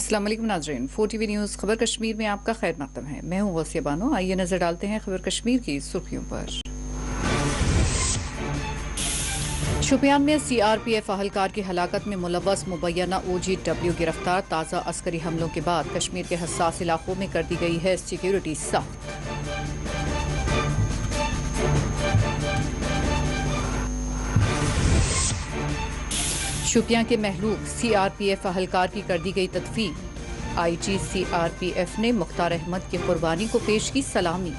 अस्सलाम वालेकुम नाज़रीन, 4TV न्यूज़ खबर कश्मीर में आपका खैर मक़दम है। मैं हूँ वसिया बानो। आइए नजर डालते हैं खबर कश्मीर की सुर्खियों पर। शोपियान में CRPF अहलकार की हलाकत में मुलव्वस मुबैना OGW गिरफ्तार। ताज़ा अस्करी हमलों के बाद कश्मीर के हसास इलाकों में कर दी गई है सिक्योरिटी सख्त। शोपियां के महलूक CRPF अहलकार की कर दी गई तदफीन। IG CRPF ने मुख्तार अहमद की कुर्बानी को पेश की सलामी।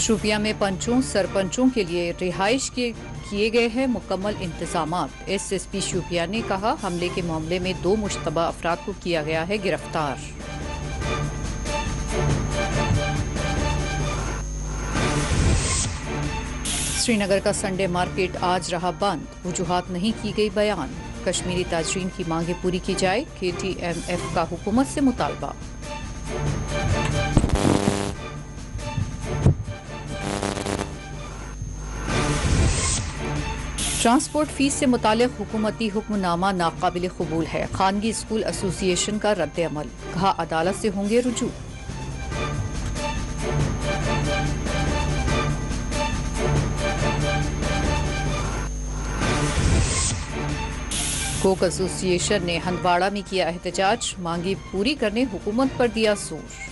शोपियां में पंचों सरपंचों के लिए रिहाइश के किए गए हैं मुकम्मल इंतजामात। SSP शोपियां ने कहा, हमले के मामले में 2 मुश्तबा अफराद को किया गया है गिरफ्तार। श्रीनगर का संडे मार्केट आज रहा बंद, वजूहात नहीं की गई बयान। कश्मीरी ताजरीन की मांगें पूरी की जाए, KTMF का हुकूमत से मुतालबा। ट्रांसपोर्ट फीस से मुतालिक हुकूमती हुक्मनामा नाकाबिल कबूल है। खानगी स्कूल एसोसिएशन का रद्द अमल, कहा अदालत से होंगे रुजू। कोक एसोसिएशन ने हंदवाड़ा में किया एहतजाज, मांगी पूरी करने हुकूमत पर दिया जोर।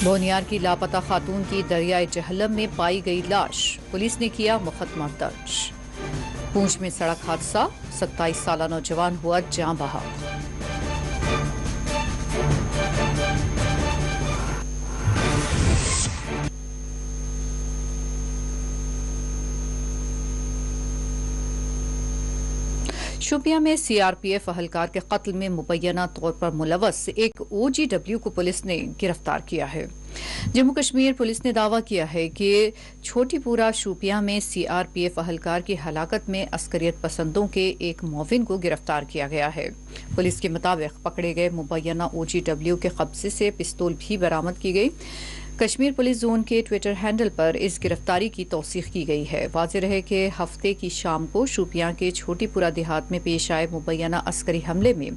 बोनियार की लापता खातून की दरियाए जहलम में पाई गई लाश, पुलिस ने किया मुकदमा दर्ज। पूंछ में सड़क हादसा, 27 साला नौजवान हुआ जान बहक। शोपियां में CRPF अहलकार के कत्ल में मुबैना तौर पर मुलव्वस एक OGW को पुलिस ने गिरफ्तार किया है। जम्मू कश्मीर पुलिस ने दावा किया है कि छोटीपुरा शोपियां में CRPF अहलकार की हलाकत में अस्करियत पसंदों के एक मुआविन को गिरफ्तार किया गया है। पुलिस के मुताबिक पकड़े गए मुबैना OGW के कब्जे से पिस्तौल भी बरामद की गई। कश्मीर पुलिस जोन के ट्विटर हैंडल पर इस गिरफ्तारी की तौसीख की गई है। वाज़ेह रहे कि हफ्ते की शाम को शोपियां के छोटीपुरा देहात में पेश आए मुबैना अस्करी हमले में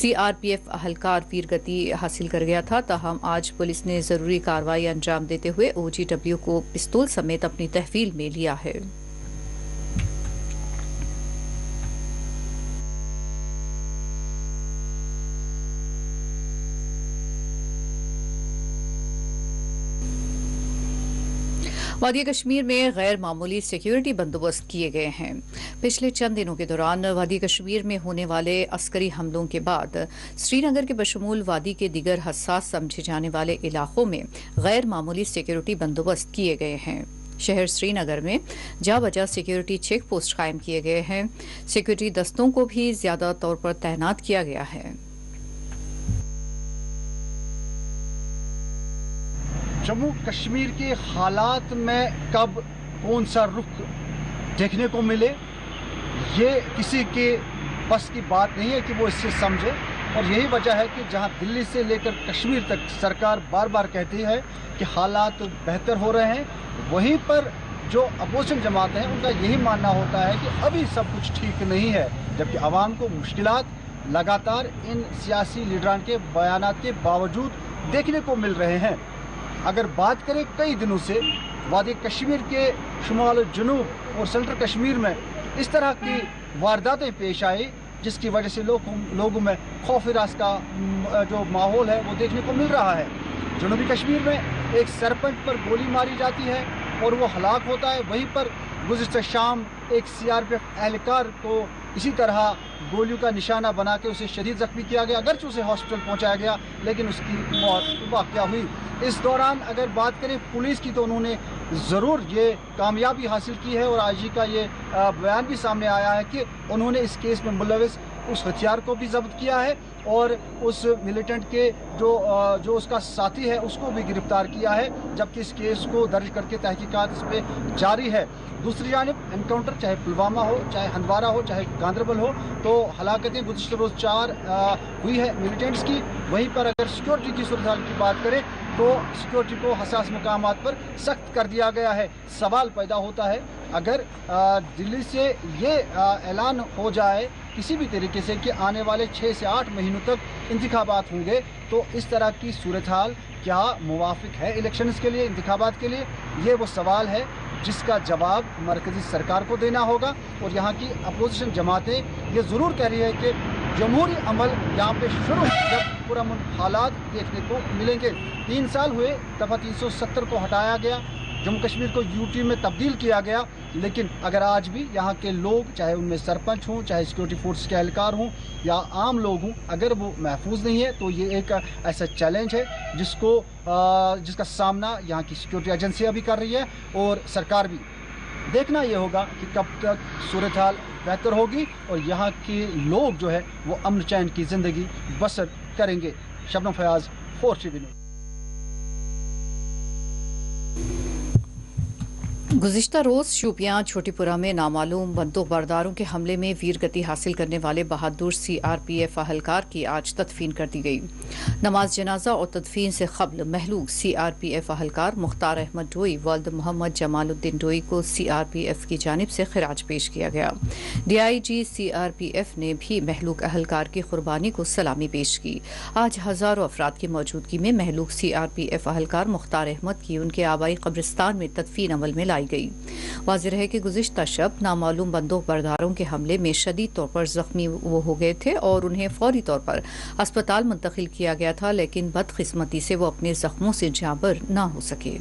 CRPF अहलकार वीरगति हासिल कर गया था। ताहम आज पुलिस ने जरूरी कार्रवाई अंजाम देते हुए OGW को पिस्तौल समेत अपनी तहवील में लिया है। वादी कश्मीर में गैर मामूली सिक्योरिटी बंदोबस्त किए गए हैं। पिछले चंद दिनों के दौरान वादी कश्मीर में होने वाले अस्करी हमलों के बाद श्रीनगर के बशमूल वादी के दीगर हसास समझे जाने वाले इलाकों में गैर मामूली सिक्योरिटी बंदोबस्त किए गए हैं। शहर श्रीनगर में जा बजा सिक्योरिटी चेक पोस्ट कायम किए गए हैं। सिक्योरिटी दस्तों को भी ज्यादा तौर पर तैनात किया गया है। जम्मू कश्मीर के हालात में कब कौन सा रुख देखने को मिले, ये किसी के बस की बात नहीं है कि वो इससे समझे। और यही वजह है कि जहां दिल्ली से लेकर कश्मीर तक सरकार बार बार कहती है कि हालात बेहतर हो रहे हैं, वहीं पर जो अपोजिशन जमात हैं उनका यही मानना होता है कि अभी सब कुछ ठीक नहीं है, जबकि आवाम को मुश्किलात लगातार इन सियासी लीडरान के बयानात के बावजूद देखने को मिल रहे हैं। अगर बात करें कई दिनों से वादी कश्मीर के शुमाल जनूब और सेंट्रल कश्मीर में इस तरह की वारदातें पेश आई, जिसकी वजह से लोगों में खौफ हिरास का जो माहौल है वो देखने को मिल रहा है। जनूबी कश्मीर में एक सरपंच पर गोली मारी जाती है और वो हलाक होता है। वहीं पर गुज़िश्ता शाम एक CRPF एहलकार को इसी तरह गोलियों का निशाना बना के उसे शदीद जख्मी किया गया, अगरचे उसे हॉस्पिटल पहुंचाया गया लेकिन उसकी मौत वाक़या हुई। इस दौरान अगर बात करें पुलिस की तो उन्होंने ज़रूर ये कामयाबी हासिल की है और IG का ये बयान भी सामने आया है कि उन्होंने इस केस में मुलविस उस हथियार को भी जब्त किया है और उस मिलिटेंट के जो उसका साथी है उसको भी गिरफ्तार किया है, जबकि इस केस को दर्ज करके तहकीकात इस पर जारी है। दूसरी जानिब एनकाउंटर चाहे पुलवामा हो, चाहे हंदवारा हो, चाहे गांदरबल हो, तो हलाकतें गुज़िश्ता रोज़ 4 हुई है मिलिटेंट्स की। वहीं पर अगर सिक्योरिटी की सूरत हाल की बात करें तो सिक्योरिटी को हसास मकामात पर सख्त कर दिया गया है। सवाल पैदा होता है, अगर दिल्ली से ये ऐलान हो जाए किसी भी तरीके से कि आने वाले 6 से 8 महीनों तक इंतखाबात होंगे, तो इस तरह की सूरत हाल क्या मुवाफिक है इलेक्शंस के लिए, इंतखाबात के लिए? ये वो सवाल है जिसका जवाब मरकज़ी सरकार को देना होगा। और यहाँ की अपोजिशन जमातें ये ज़रूर कह रही है कि जमहूरी अमल यहाँ पे शुरू जब पुरअमन हालात देखने को मिलेंगे। 3 साल हुए, दफ़ा 370 को हटाया गया, जम्मू कश्मीर को यूटी में तब्दील किया गया, लेकिन अगर आज भी यहाँ के लोग, चाहे उनमें सरपंच हों, चाहे सिक्योरिटी फोर्स के एहलकार हों या आम लोग हों, अगर वो महफूज नहीं है तो ये एक ऐसा चैलेंज है जिसका सामना यहाँ की सिक्योरिटी एजेंसियाँ भी कर रही है और सरकार भी। देखना ये होगा कि कब तक सूरत हाल बेहतर होगी और यहाँ के लोग जो है वो अमन चैन की ज़िंदगी बसर करेंगे। Shabnam Fayaz, 4TV news. गुज़िश्ता रोज़ शोपियां छोटीपुरा में नामालूम बंदूकबरदारों के हमले में वीरगति हासिल करने वाले बहादुर CRPF अहलकार की आज तदफीन कर दी गई। नमाज जनाजा और तदफीन से कबल महलूक CRPF अहलकार मुख्तार अहमद डोई वल्द मोहम्मद जमालुद्दीन डोई को CRPF की जानिब से खिराज पेश किया गया। DIG CRPF ने भी महलूक अहलकार की कुर्बानी को सलामी पेश की। आज हज़ारों अफराद की मौजूदगी में महलूक CRPF अहलकार मुख्तार अहमद की उनके आबाई कब्रिस्तान में तदफीन अमल में लाई गई। वाज़ेह है कि गुज़िश्ता शब नामालूम बंदूक बरदारों के हमले में शदीद तौर पर जख्मी वो हो गए थे और उन्हें फौरी तौर पर अस्पताल मुंतकिल किया गया था, लेकिन बदकिस्मती से वो अपने जख्मों से जाबर ना हो सके।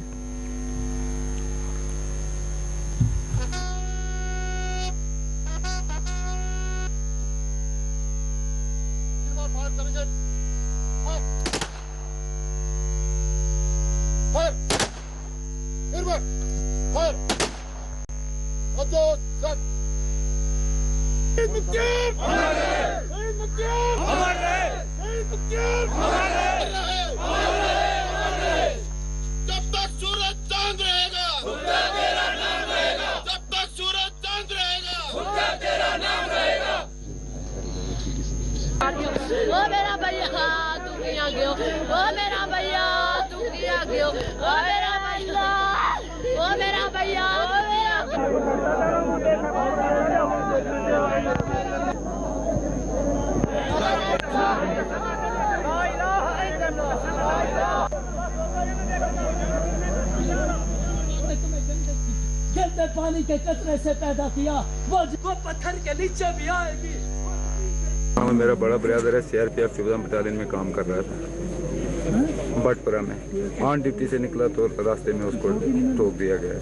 ओ मेरा भैया तू किया गयो, ओ मेरा भैया तू किया गयो, ओ मेरा भैया, ओ मेरा भैया, ओ गिरते पानी के कतरे से पैदा किया, वो पत्थर के नीचे भी आएगी। मेरा बड़ा ब्रदर है, CRPF 14 बटालियन में काम कर रहा था बटपुरा में। ऑन ड्यूटी से निकला तो रास्ते में उसको ठोक दिया गया।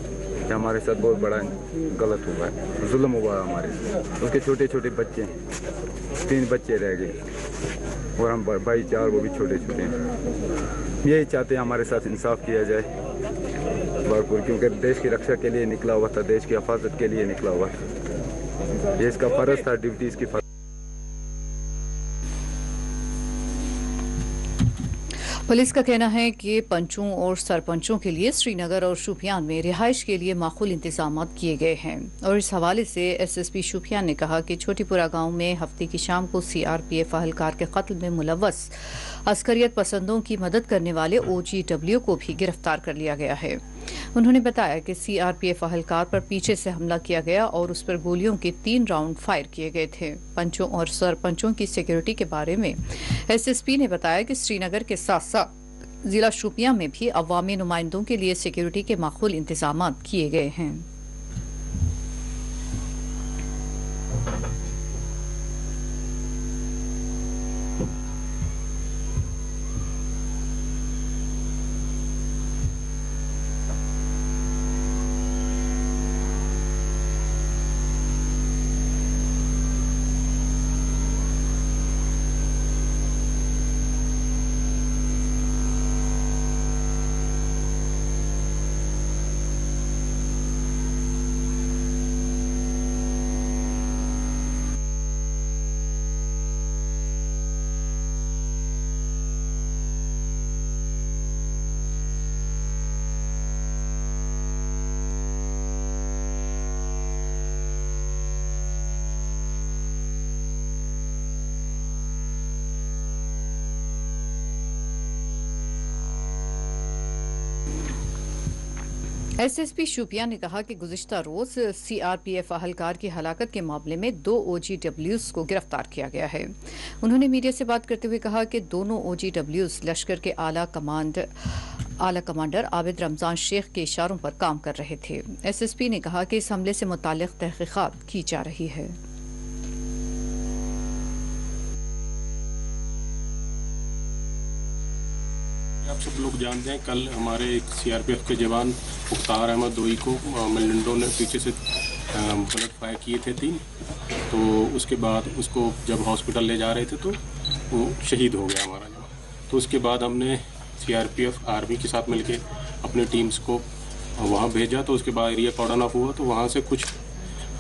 ये हमारे साथ बहुत बड़ा गलत हुआ है, जुल्म हुआ है हमारे साथ। उसके छोटे छोटे बच्चे हैं, 3 बच्चे रह गए और हम भाई 4, वो भी छोटे छोटे हैं। यही चाहते हैं हमारे साथ इंसाफ किया जाए भरपूर, क्योंकि देश की रक्षा के लिए निकला हुआ था, देश की हिफाजत के लिए निकला हुआ था। ये इसका फ़र्ज था, ड्यूटी इसकी फ़र्ज। पुलिस का कहना है कि पंचों और सरपंचों के लिए श्रीनगर और शोपियान में रिहाइश के लिए माकूल इंतजाम किए गए हैं। और इस हवाले से SSP शोपियान ने कहा कि छोटीपुरा गांव में हफ्ते की शाम को CRPF अहलकार के कत्ल में मुलव्वस अस्करियत पसंदों की मदद करने वाले OGW को भी गिरफ्तार कर लिया गया है। उन्होंने बताया कि CRPF अहलकार पर पीछे से हमला किया गया और उस पर गोलियों के 3 राउंड फायर किए गए थे। पंचों और सरपंचों की सिक्योरिटी के बारे में SSP ने बताया कि श्रीनगर के साथ साथ जिला शोपियां में भी अवामी नुमाइंदों के लिए सिक्योरिटी के माकूल इंतजाम किए गए हैं। SSP شوپیاں نے کہا کہ گزشتہ روز CRPF اہلکار کی ہلاکت کے معاملے میں 2 OGWs کو گرفتار کیا گیا ہے. انہوں نے میڈیا سے بات کرتے ہوئے کہا کہ دونوں OGWs لشکر کے اعلیٰ کمانڈر عابد رمضان شیخ کے اشاروں پر کام کر رہے تھے. SSP نے کہا کہ اس حملے سے متعلق تحقیقات کی جا رہی ہے. آپ سب لوگ جانتے ہیں کل ہمارے ایک CRPF کے جوان مختار احمد دوئی کو ملنڈو نے پیچھے سے بلٹ فائر کیے تھے 3. تو اس کے بعد اس کو جب ہاسپٹل لے جا رہے تھے تو وہ شہید ہو گیا ہمارا جوان. تو اس کے بعد ہم نے CRPF آرمی کے ساتھ مل کے اپنے ٹیمز کو وہاں بھیجا. تو اس کے بعد ایریا کارڈن آف ہوا تو وہاں سے کچھ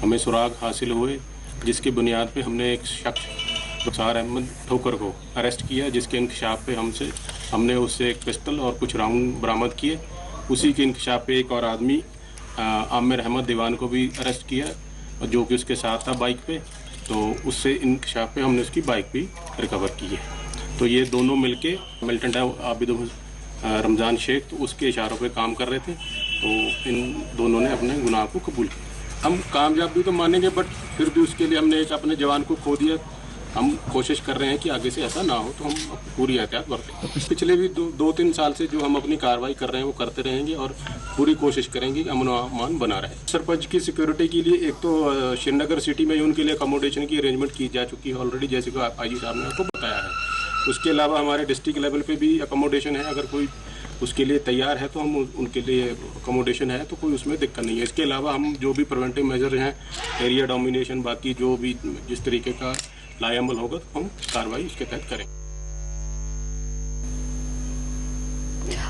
ہمیں سراغ حاصل ہوئے جس کی بنیاد پہ ہم نے ایک شخص مختار احمد ٹھوکر کو اریسٹ کیا جس کے انکشاف پہ ہم نے اس سے ایک پسٹل اور کچھ راؤنڈ برآمد کیے. اسی کے انکشاف پہ ایک اور آدمی عامر احمد دیوان کو بھی اریسٹ کیا جو کہ اس کے ساتھ تھا بائک پہ. تو اس سے انکشاف پہ ہم نے اس کی بائک بھی ریکور کی ہے. تو یہ دونوں مل کے ملٹنٹ عابد رمضان شیخ تو اس کے اشاروں پہ کام کر رہے تھے. تو ان دونوں نے اپنے گناہ کو قبول کیا. ہم کامیاب بھی تو مانیں گے بٹ پھر بھی اس کے لیے ہم نے ایک اپنے جوان کو کھو دیا. ہم کوشش کر رہے ہیں کہ آگے سے ایسا نہ ہو تو ہم پوری احتیاط برتیں. پچھلے بھی 2-3 سال سے جو ہم اپنی کارروائی کر رہے ہیں وہ کرتے رہیں گے اور پوری کوشش کریں گے کہ امن و امان بنا رہے. سرپنچ کی سیکورٹی کے لیے ایک تو شری نگر سٹی میں ان کے لیے اکاموڈیشن کی ارینجمنٹ کی جا چکی ہے آلریڈی جیسے کہ آئی جی صاحب نے آپ کو بتایا ہے. اس کے علاوہ ہمارے ڈسٹرکٹ لیول پہ بھی اکاموڈیشن ہے. اگر کوئی اس کے لیے تیار ہے تو ہم ان کے لیے اکاموڈیشن ہے تو کوئی اس میں دقت نہیں ہے. اس کے علاوہ ہم جو بھی پریونٹیو میجر ہیں ایریا ڈومینیشن باقی جو بھی جس طریقے کا لایا عمل ہوگا تو ہم کارروائی اس کے تحت کریں.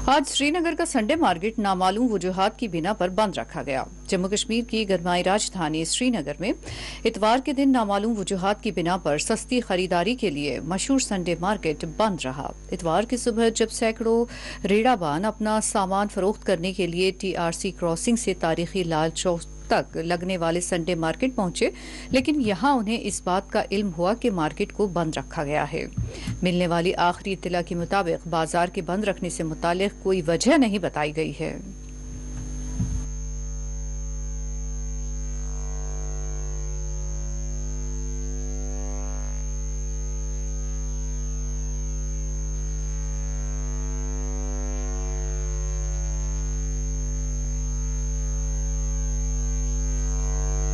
آج سری نگر کا سنڈے مارکیٹ نامعلوم وجوہات کی بنا پر بند رکھا گیا. جموں کشمیر کی گرمائی راجدھانی سری نگر میں اتوار کے دن نامعلوم وجوہات کی بنا پر سستی خریداری کے لیے مشہور سنڈے مارکیٹ بند رہا. اتوار کی صبح جب سینکڑوں ریڑھا بان اپنا سامان فروخت کرنے کے لیے TRC کراسنگ سے تاریخی لال چوک تک لگنے والے سنڈے مارکیٹ پہنچے لیکن یہاں انہیں اس بات کا علم ہوا کہ مارکیٹ کو بند رکھا گیا ہے. ملنے والی آخری اطلاع کے مطابق بازار کے بند رکھنے سے متعلق کوئی وجہ نہیں بتائی گئی ہے.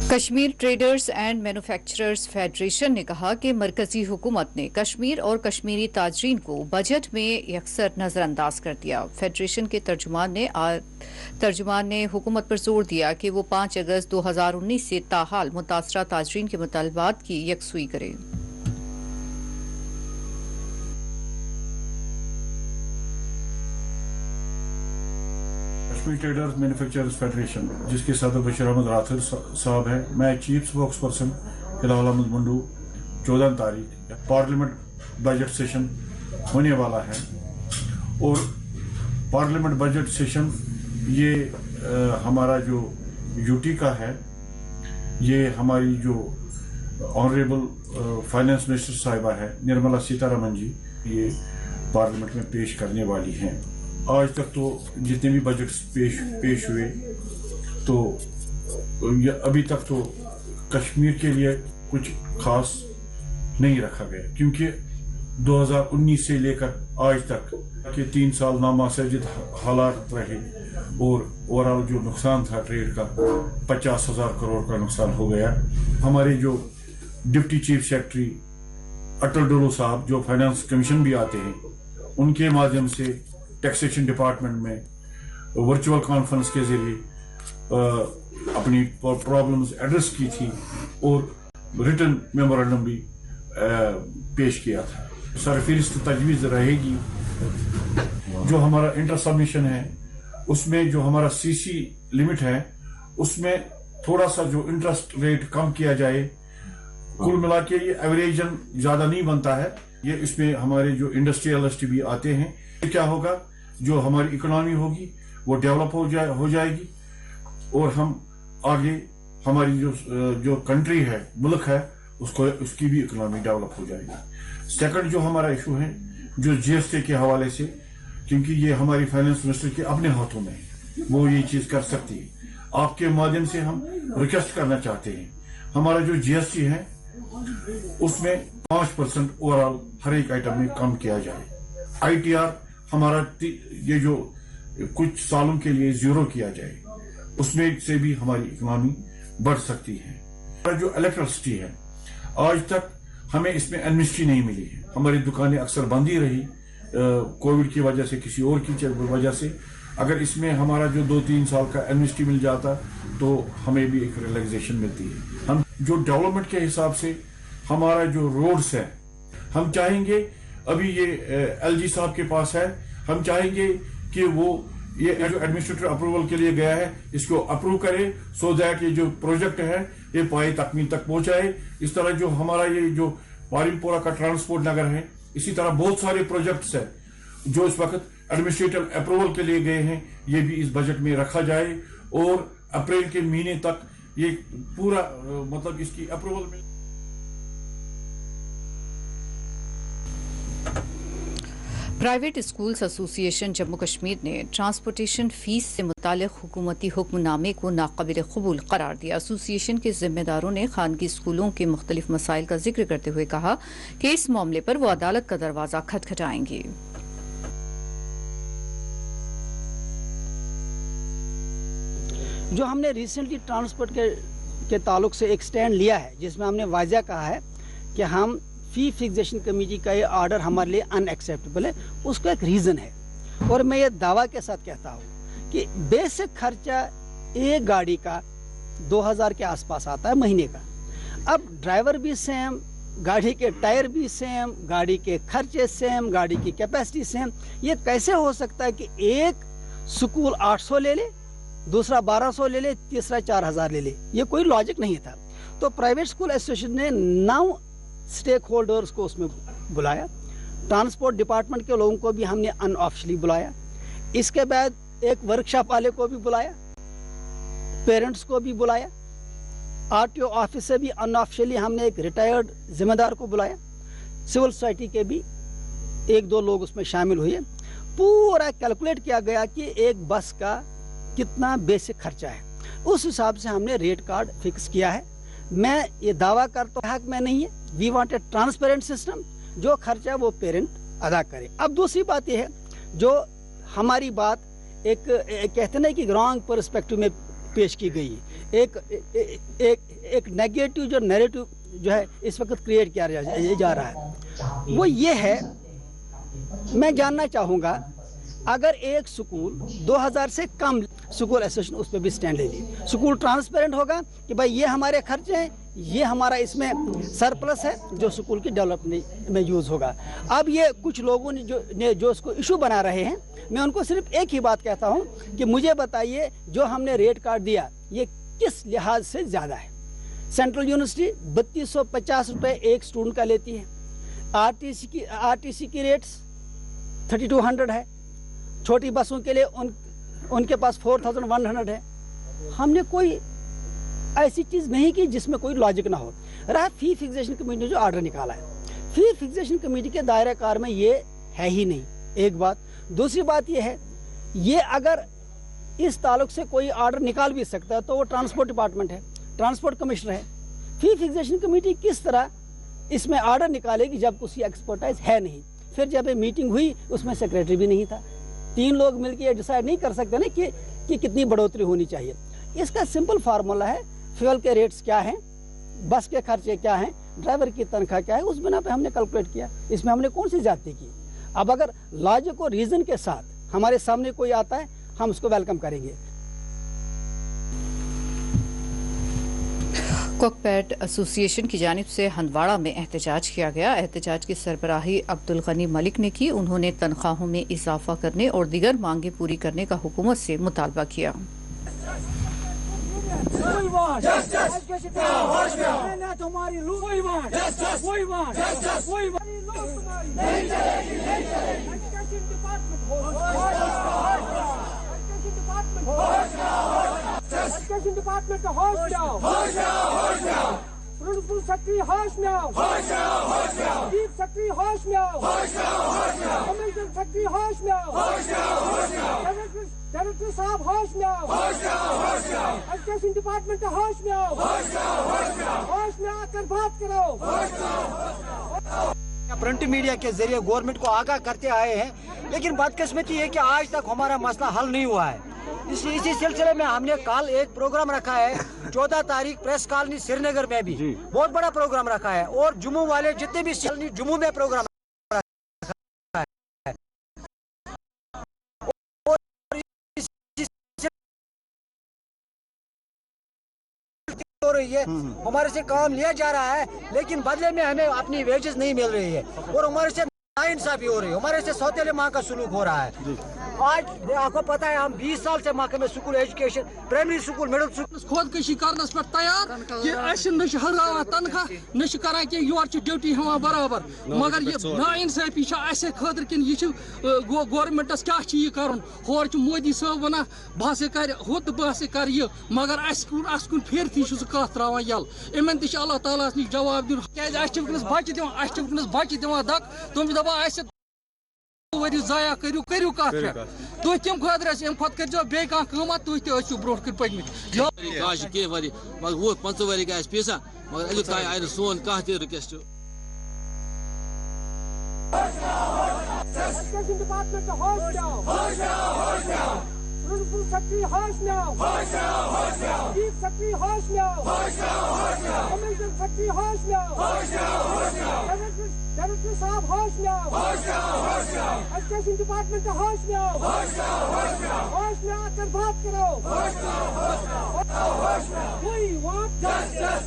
Kashmir traders and manufacturers federation نے کہا کہ مرکزی حکومت نے کشمیر اور کشمیری تاجرین کو بجٹ میں یکسر نظر انداز کر دیا. فیڈریشن کے ترجمان نے حکومت پر زور دیا کہ وہ 5 اگست 2019 سے تاحال متاثرہ تاجرین کے مطالبات کی یکسوئی کرے. کشمیر ٹریڈرز مینوفیکچررز فیڈریشن جس کے صدر بشیر احمد راتھر صاحب ہیں. میں چیف سپوکس پرسن ہلال احمد منڈو. 14 تاریخ پارلیمنٹ بجٹ سیشن ہونے والا ہے اور پارلیمنٹ بجٹ سیشن یہ ہمارا جو UT کا ہے یہ ہماری جو آنریبل فائنانس منسٹر صاحبہ ہے نرملا سیتارمن جی یہ پارلیمنٹ میں پیش کرنے والی ہیں. آج تک تو جتنے بھی بجٹس پیش ہوئے تو ابھی تک تو کشمیر کے لیے کچھ خاص نہیں رکھا گیا کیونکہ 2019 سے لے کر آج تک کہ 3 سال نامعسجد حالات رہے اور اوورآل جو نقصان تھا ٹریڈ کا 50,000 کروڑ کا نقصان ہو گیا. ہمارے جو deputy chief secretary Atal Dolo صاحب جو فائنانس کمیشن بھی آتے ہیں ان کے مادھیم سے ٹیکسیشن ڈپارٹمنٹ میں ورچوئل کانفرنس کے ذریعے اپنی پرابلمز ایڈریس کی تھی اور ریٹن میمورنڈم بھی پیش کیا تھا. سرفہرست تجویز رہے گی جو ہمارا انٹر سبمیشن ہے اس میں جو ہمارا CC لمٹ ہے اس میں تھوڑا سا جو انٹرسٹ ریٹ کم کیا جائے. کل ملا کے یہ ایوریجن زیادہ نہیں بنتا ہے. یہ اس میں ہمارے جو انڈسٹریلسٹ بھی آتے ہیں. کیا ہوگا جو ہماری اکنامی ہوگی وہ ڈیولپ ہو جائے گی اور ہم آگے ہماری جو کنٹری ہے ملک ہے اس کی بھی اکنامی ڈیولپ ہو جائے گی. سیکنڈ جو ہمارا ایشو ہے جو GST کے حوالے سے کیونکہ یہ ہماری فائنانس منسٹر کے اپنے ہاتھوں میں ہے वो ये चीज कर सकती है। आपके माध्यम से हम रिक्वेस्ट करना चाहते हैं, हमारा जो GST है उसमें 5% ओवरऑल हर एक आइटम में कम किया जाए। ITR हमारा ये जो कुछ सालों के लिए 0 किया जाए, उसमें से भी हमारी इकोनॉमी बढ़ सकती है। हमारा जो इलेक्ट्रिसिटी है, आज तक हमें इसमें एमनेस्टी नहीं मिली है। हमारी दुकानें अक्सर बंद ही रही कोविड की वजह से, किसी और की वजह से। अगर इसमें हमारा जो 2-3 साल का एमनेस्टी मिल जाता तो हमें भी एक रिलैक्सेशन मिलती है। हम जो डेवलपमेंट के हिसाब से हमारा जो रोड्स है, हम चाहेंगे, अभी ये LG साहब के पास है, हम चाहेंगे कि वो ये जो एडमिनिस्ट्रेटिव अप्रूवल के लिए गया है इसको अप्रूव करे, सो दैट ये जो प्रोजेक्ट है ये पाए तकमील तक पहुंचाए। इस तरह जो हमारा ये जो पारिमपोरा का ट्रांसपोर्ट नगर है, इसी तरह बहुत सारे प्रोजेक्ट्स है जो इस वक्त एडमिनिस्ट्रेटिव अप्रूवल के लिए गए हैं, ये भी इस बजट में रखा जाए और अप्रैल के महीने तक ये पूरा मतलब इसकी अप्रूवल में। Private schools association Jammu Kashmir ने ट्रांसपोर्टेशन फीस से मुतालिक हुकूमती हुक्मनामे को नाकाबिल कबूल करार दिया। एसोसिएशन के जिम्मेदारों ने खानगी स्कूलों के मुख्तलिफ मसाइल का जिक्र करते हुए कहा कि इस मामले पर वो अदालत का दरवाजा खटखटाएंगे। जो हमने रिसेंटली ट्रांसपोर्ट के ताल्लुक से एक स्टैंड लिया है, जिसमें हमने वाज़ह कहा है कि हम फी फिक्सेशन कमेटी का ये ऑर्डर हमारे लिए अनएक्सेप्टेबल है, उसका एक रीज़न है। और मैं ये दावा के साथ कहता हूँ कि बेसिक खर्चा एक गाड़ी का 2000 के आसपास आता है महीने का। अब ड्राइवर भी सेम, गाड़ी के टायर भी सेम, गाड़ी के खर्चे सेम, गाड़ी की कैपेसिटी सेम। ये कैसे हो सकता है कि एक स्कूल 800 ले ले, दूसरा 1200 ले ले, तीसरा 4000 ले ले? ये कोई लॉजिक नहीं था। तो प्राइवेट स्कूल एसोसिएशन ने 9 स्टेक होल्डर्स को उसमें बुलाया। ट्रांसपोर्ट डिपार्टमेंट के लोगों को भी हमने अनऑफिशियली बुलाया। इसके बाद एक वर्कशॉप वाले को भी बुलाया, पेरेंट्स को भी बुलाया, RTO ऑफिस से भी अनऑफिशियली हमने एक रिटायर्ड जिम्मेदार को बुलाया, सिविल सोसाइटी के भी 1-2 लोग उसमें शामिल हुए। पूरा कैलकुलेट किया गया कि एक बस का कितना बेसिक खर्चा है, उस हिसाब से हमने रेट कार्ड फिक्स किया है। मैं ये दावा करता हूँ हक में नहीं है, we want a transparent system, जो खर्चा है वो पेरेंट अदा करे। अब दूसरी बात ये है, जो हमारी बात एक कहते ना कि रॉन्ग पर्सपेक्टिव में पेश की गई, एक नेगेटिव जो नैरेटिव जो है इस वक्त क्रिएट किया जा रहा है, वो ये है। मैं जानना चाहूँगा, अगर एक स्कूल 2000 से कम स्कूल एसोसिएशन उस पर भी स्टैंड ले ली, स्कूल ट्रांसपेरेंट होगा कि भाई ये हमारे खर्चे हैं, ये हमारा इसमें सरप्लस है जो स्कूल की डेवलपमेंट में यूज़ होगा। अब ये कुछ लोगों ने जो इसको इशू बना रहे हैं, मैं उनको सिर्फ एक ही बात कहता हूँ कि मुझे बताइए जो हमने रेट कार्ड दिया ये किस लिहाज से ज़्यादा है। सेंट्रल यूनिवर्सिटी 3250 रुपये एक स्टूडेंट का लेती है, RTC की रेट्स 3200 है, छोटी बसों के लिए उनके पास 4100 है। हमने कोई ऐसी चीज़ नहीं की जिसमें कोई लॉजिक ना हो। रहा फी फिक्सेशन कमेटी ने जो ऑर्डर निकाला है, फी फिक्सेशन कमेटी के दायरे कार में ये है ही नहीं, एक बात। दूसरी बात ये है, ये अगर इस ताल्लुक से कोई ऑर्डर निकाल भी सकता है तो वो ट्रांसपोर्ट डिपार्टमेंट है, ट्रांसपोर्ट कमिश्नर है। फी फिक्सेशन कमेटी किस तरह इसमें ऑर्डर निकालेगी जब उसकी एक्सपर्टाइज है नहीं? फिर जब ये मीटिंग हुई उसमें सेक्रेटरी भी नहीं था। 3 लोग मिलकर ये डिसाइड नहीं कर सकते ना कि कितनी बढ़ोतरी होनी चाहिए। इसका सिंपल फार्मूला है, फ्यूल के रेट्स क्या हैं, बस के खर्चे क्या हैं, ड्राइवर की तनख्वाह क्या है, उस बिना पे हमने कैलकुलेट किया। इसमें हमने कौन सी ज्यादती की? अब अगर लॉजिक और रीज़न के साथ हमारे सामने कोई आता है, हम उसको वेलकम करेंगे। कॉकपैट एसोसिएशन की जानिब से हंदवाड़ा में एहतजाज किया गया। एहतजाज की सरबराही अब्दुल गनी मलिक ने की। उन्होंने तनख्वाहों में इजाफा करने और दीगर मांगे पूरी करने का हुकूमत से मुतालबा किया। Education Department to hosh now. Hosh now, hosh now. Principal Secretary hosh now. Hosh now, hosh now. Chief Secretary hosh now. Hosh now, hosh now. Commissioner Secretary hosh now. Hosh now, hosh now. Director Sahab hosh department होश में आओ, होश में आकर बात करो। Print media के जरिए गवर्नमेंट को आगाह करते आए हैं, लेकिन बदकिस्मती है कि आज तक हमारा मसला हल नहीं हुआ है। इसी सिलसिले में हमने कल एक प्रोग्राम रखा है 14 तारीख प्रेस कॉलोनी श्रीनगर में भी बहुत बड़ा प्रोग्राम रखा है, और जम्मू वाले जितने भी जम्मू में प्रोग्राम रखा है। हो रही है, हमारे से काम लिया जा रहा है, लेकिन बदले में हमें अपनी वेजेस नहीं मिल रही है, और हमारे से नाइंसाफी हो रही है, हमारे से सौतेले माँ का सुलूक हो रहा है। आज आपको पता है हम 20 साल से महकमे school education, primary school, middle school खुदकशी करनस पे तैयार कि हरावान तनख्वाह न करान कि योर ड्यूटी हवा बराबर, मगर ये नाइंसाफी खतर कि गवर्नमेंटस क्या कर होर मोदी साहब वन बह कर हु तो बह कर ये, मगर कुन फेरती कत त्रावान यल, इन तह अल्लाह ताला नश जवाब दिन क्या बच्चे दिवान दक तुम दपान वरी जाया करू करू कत तुम तम खुद अम खुद कर बे कम तुम तू ब्रो पकमित कह वरी मगर वो 5 वरी गए पीसा, मगर अजु ताई आय सोन कह त रिक्वेस्ट। एजुकेशन डिपार्टमेंट होश में आओ, प्रिंसिपल सेक्रेटरी होश में आओ, चीफ सेक्रेटरी होश में आओ, कमिश्नर सेक्रेटरी होश में आओ, डायरेक्टर साहब होश में आओ, एजुकेशन डिपार्टमेंट होश में आओ, होश में आकर बात करो। We want justice.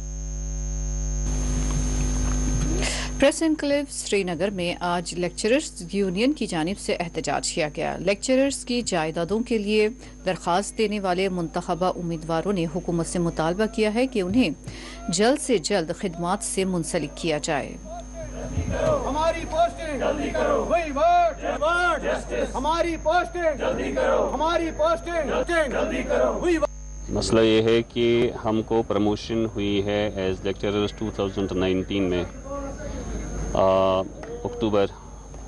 Press enclave Srinagar में आज लेक्चरर्स यूनियन की जानिब से एहतजाज किया गया। लेक्चरर्स की जायदादों के लिए दरख्वास्त देने वाले मुंतखबा उम्मीदवारों ने हुकूमत से मुतालबा किया है कि उन्हें जल्द से जल्द खिदमात से मुंसलिक किया जाए। हमारी पोस्टिंग जल्दी करो, वही वर्ड जस्टिस, हमारी पोस्टिंग जल्दी करो, हमारी पोस्टिंग जल्दी करो, वही। मसला ये है कि हमको प्रमोशन हुई है एज लेक्चरर्स 2019 में,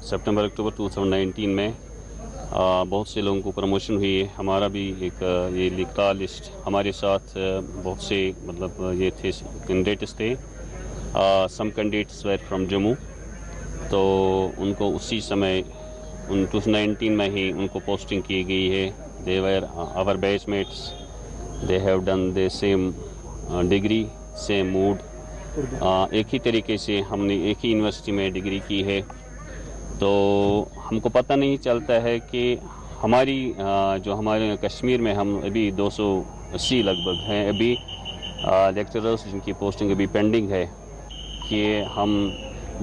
सितंबर अक्टूबर 2019 में बहुत से लोगों को प्रमोशन हुई है। हमारा भी एक ये लिखता लिस्ट हमारे साथ बहुत से मतलब ये थे कैंडिडेट्स थे, some candidates were from Jammu, तो उनको उसी समय 2019 में ही उनको पोस्टिंग की गई है। They were our batchmates, they have done the same degree, same mood, एक ही तरीके से हमने एक ही यूनिवर्सिटी में डिग्री की है। तो हमको पता नहीं चलता है कि हमारी जो हमारे कश्मीर में हम अभी 280 लगभग हैं अभी लेक्चरर्स जिनकी पोस्टिंग अभी पेंडिंग है, कि हम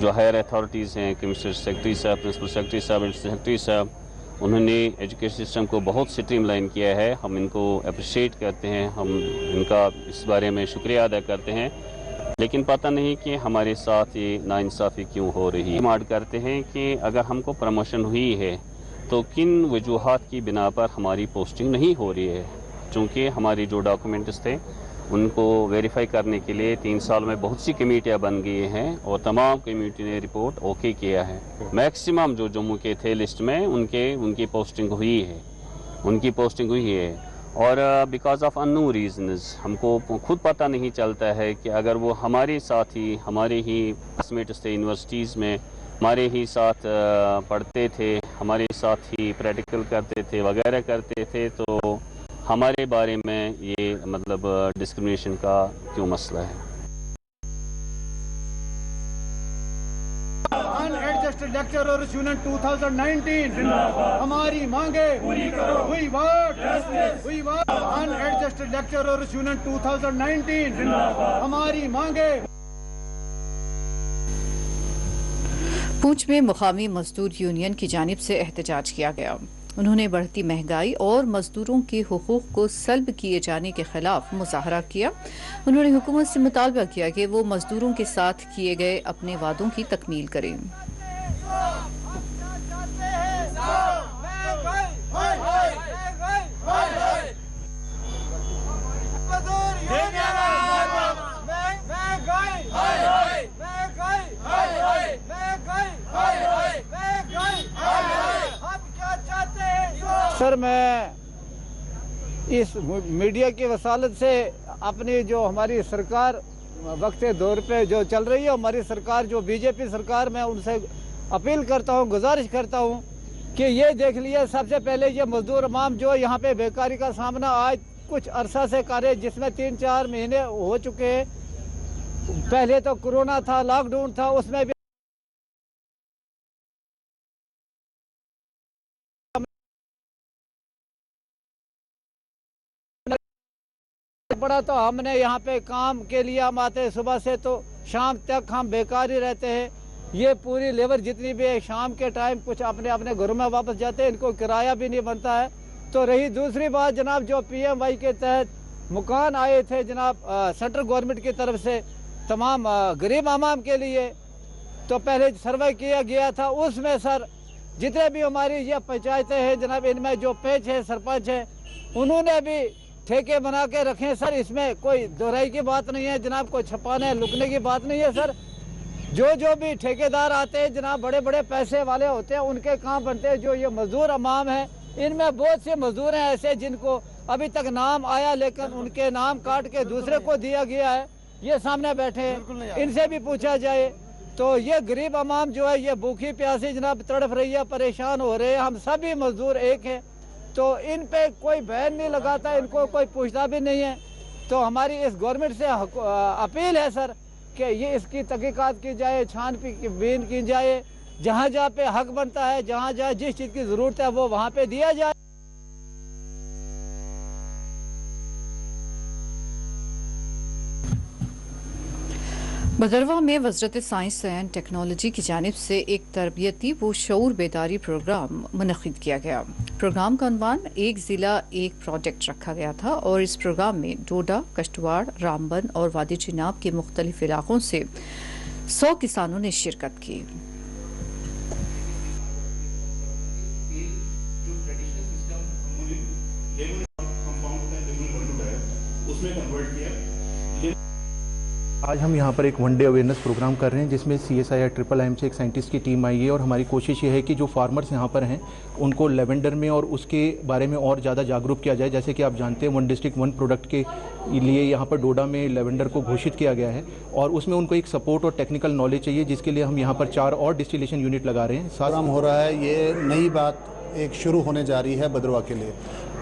जो हायर अथॉरिटीज़ हैं, कमिश्नर सेक्रेटरी साहब, प्रिंसिपल सेक्रेटरी साहब, एडिशनल सेक्रेटरी साहब, उन्होंने एजुकेशन सिस्टम को बहुत स्ट्रीमलाइन किया है। हम इनको अप्रिशिएट करते हैं, हम इनका इस बारे में शुक्रिया अदा करते हैं, लेकिन पता नहीं कि हमारे साथ ये नाइंसाफ़ी क्यों हो रही है। मार्ड करते हैं कि अगर हमको प्रमोशन हुई है तो किन वजूहात की बिना पर हमारी पोस्टिंग नहीं हो रही है, चूँकि हमारी जो डॉक्यूमेंट्स थे उनको वेरीफाई करने के लिए 3 साल में बहुत सी कमेटियाँ बन गई हैं और तमाम कमेटी ने रिपोर्ट ओके किया है। मैक्सिमम जो जम्मू के थे लिस्ट में उनकी पोस्टिंग हुई है, और बिकॉज ऑफ अननोन रीजंस हमको खुद पता नहीं चलता है कि अगर वो हमारे साथ ही हमारे ही क्लासमेट्स थे, यूनिवर्सिटीज़ में हमारे ही साथ पढ़ते थे, हमारे साथ ही प्रैक्टिकल करते थे वगैरह करते थे, तो हमारे बारे में ये मतलब डिस्क्रिमिनेशन का क्यों मसला है। अनएडजस्टेड लेक्चरर्स यूनियन 2019 हमारी मांगे पूरी करो, हुई वर्ड अनएडजस्टेड लेक्चरर्स यूनियन 2019 हमारी मांगे। पूंछ में मुकामी मजदूर यूनियन की जानिब से एहतजाज किया गया। उन्होंने बढ़ती महंगाई और मजदूरों के हुकूक को सल्ब किए जाने के खिलाफ मुजाहरा किया। उन्होंने हुकूमत से मुतालबा किया कि वो मजदूरों के साथ किए गए अपने वादों की तकमील करें। सर, मैं इस मीडिया की वसालत से अपनी जो हमारी सरकार वक्त दौर पे जो चल रही है, हमारी सरकार जो बीजेपी सरकार, मैं उनसे अपील करता हूँ, गुजारिश करता हूँ कि ये देख लिए सबसे पहले ये मजदूर अवाम जो यहाँ पे बेकारी का सामना आज कुछ अरसा से कर रहे, जिसमें 3-4 महीने हो चुके हैं। पहले तो कोरोना था, लॉकडाउन था, उसमें भी पड़ा, तो हमने यहाँ पे काम के लिए हम आते सुबह से तो शाम तक हम बेकार ही रहते हैं। ये पूरी लेबर जितनी भी है शाम के टाइम कुछ अपने अपने घरों में वापस जाते हैं, इनको किराया भी नहीं बनता है। तो रही दूसरी बात जनाब, जो PMY के तहत मकान आए थे जनाब सेंट्रल गवर्नमेंट की तरफ से तमाम गरीब आवाम के लिए, तो पहले सर्वे किया गया था, उसमें सर जितने भी हमारी ये पंचायतें हैं जनाब, इनमें जो पेच है सरपंच है, उन्होंने भी ठेके बना के रखे सर। इसमें कोई दोहराई की बात नहीं है जनाब, कोई छपाने लुकने की बात नहीं है सर। जो भी ठेकेदार आते हैं जनाब, बड़े बड़े पैसे वाले होते हैं, उनके काम बनते हैं। जो ये मजदूर अवाम है, इनमें बहुत से मजदूर हैं ऐसे जिनको अभी तक नाम आया, लेकिन उनके नाम काट के दूसरे को दिया गया है। ये सामने बैठे हैं, इनसे भी पूछा जाए तो ये गरीब अवाम जो है ये भूखी प्यासी जनाब तड़फ रही है, परेशान हो रहे हैं। हम सभी मजदूर एक हैं, तो इन पे कोई बैन नहीं लगाता, इनको कोई पूछता भी नहीं है। तो हमारी इस गवर्नमेंट से अपील है सर कि ये इसकी तहकीकात की जाए, छानबीन की जाए, जहाँ जहाँ पे हक बनता है, जहाँ जहाँ जिस चीज़ की ज़रूरत है वो वहाँ पे दिया जाए। भदरवा में वज़रत साइंस एंड टेक्नोलॉजी की जानिब से एक तरबियती व शऊर बेदारी प्रोग्राम मुनक़िद किया गया। प्रोग्राम का उन्वान एक ज़िला एक प्रोजेक्ट रखा गया था और इस प्रोग्राम में डोडा, कश्तवाड़, रामबन और वादी चिनाब के मुख्तलिफ इलाकों से 100 किसानों ने शिरकत की। आज हम यहाँ पर एक वन डे अवेयरनेस प्रोग्राम कर रहे हैं, जिसमें CSIR IIIM से एक साइंटिस्ट की टीम आई है और हमारी कोशिश ये है कि जो फार्मर्स यहाँ पर हैं उनको लेवेंडर में और उसके बारे में और ज़्यादा जागरूक किया जाए। जैसे कि आप जानते हैं 1 डिस्ट्रिक्ट 1 प्रोडक्ट के लिए यहाँ पर डोडा में लेवेंडर को घोषित किया गया है और उसमें उनको एक सपोर्ट और टेक्निकल नॉलेज चाहिए, जिसके लिए हम यहाँ पर 4 और डिस्टिलेशन यूनिट लगा रहे हैं। प्रोग्राम हो रहा है, ये नई बात एक शुरू होने जा रही है भदरवा के लिए।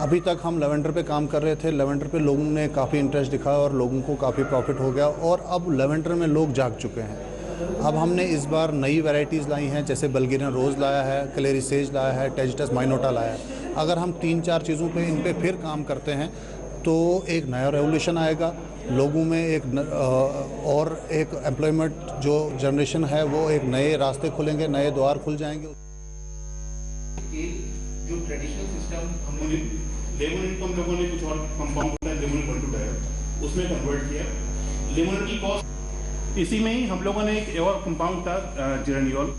अभी तक हम लेवेंडर पे काम कर रहे थे, लेवेंडर पे लोगों ने काफ़ी इंटरेस्ट दिखाया और लोगों को काफ़ी प्रॉफिट हो गया और अब लेवेंडर में लोग जाग चुके हैं। अब हमने इस बार नई वैरायटीज़ लाई हैं, जैसे बल्गेरियन रोज़ लाया है, क्लेरी सेज लाया है, टेजिटस माइनोटा लाया है। अगर हम 3-4 चीज़ों पे इन पे फिर काम करते हैं तो एक नया रेवोल्यूशन आएगा लोगों में, और एक एम्प्लॉयमेंट जो जनरेशन है वो एक नए रास्ते खुलेंगे, नए द्वार खुल जाएंगे। जो ट्रेडिशनल सिस्टम हमने लेमन इनकम लोगों ने कुछ और कंपाउंड होता है लेमन इक्वल टू डायर, उसमें कन्वर्ट किया। लेमन की कॉस्ट, इसी में ही हम लोगों ने एक और कंपाउंड था जिरेनियोल।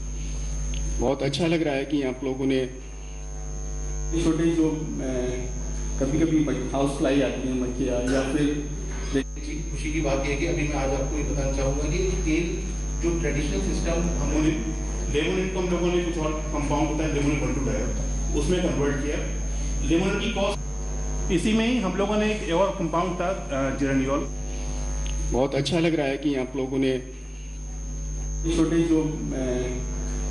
बहुत अच्छा लग रहा है कि आप लोगों ने छोटे जो कभी कभी हाउस फ्लाई आती है मक्खियाँ या फिर खुशी की बात है कि अभी मैं आज आपको ये बताना चाहूँगा कि तेल जो ट्रेडिशनल सिस्टम हमने लेमन इनकम लोगों ने कुछ और कंपाउंड होता है लेमन इक्वल टू डायर, उसमें कन्वर्ट किया। लेमन की कॉस्ट, इसी में ही हम लोगों ने एक और कंपाउंड था जिरेनियोल। बहुत अच्छा लग रहा है कि आप लोगों ने छोटे जो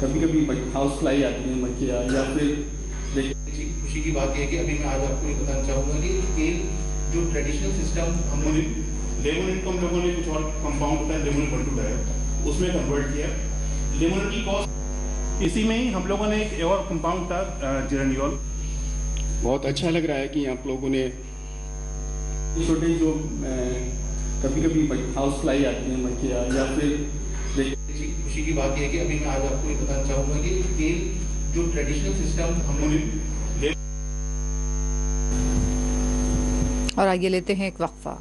कभी कभी हाउस फ्लाई आती है मक्खियाँ या फिर खुशी की बात है कि अभी मैं आज आपको ये बताना चाहूँगा कि तेल जो ट्रेडिशनल सिस्टम हमने लेमन इनकम लोगों ने कुछ और कंपाउंड होता है लेमन इक्वल टू डायर, उसमें कन्वर्ट किया। लेमन की कॉस्ट, इसी में ही हम लोगों ने एक और कंपाउंड था जिरेनियोल। बहुत अच्छा लग रहा है कि आप लोगों ने छोटे जो कभी कभी हाउस फ्लाई आती है मक्खियाँ या फिर खुशी की बात है कि अभी मैं आज आपको ये बताना चाहूँगा कि तेल जो ट्रेडिशनल सिस्टम हमने और आइए लेते हैं एक वक्फा।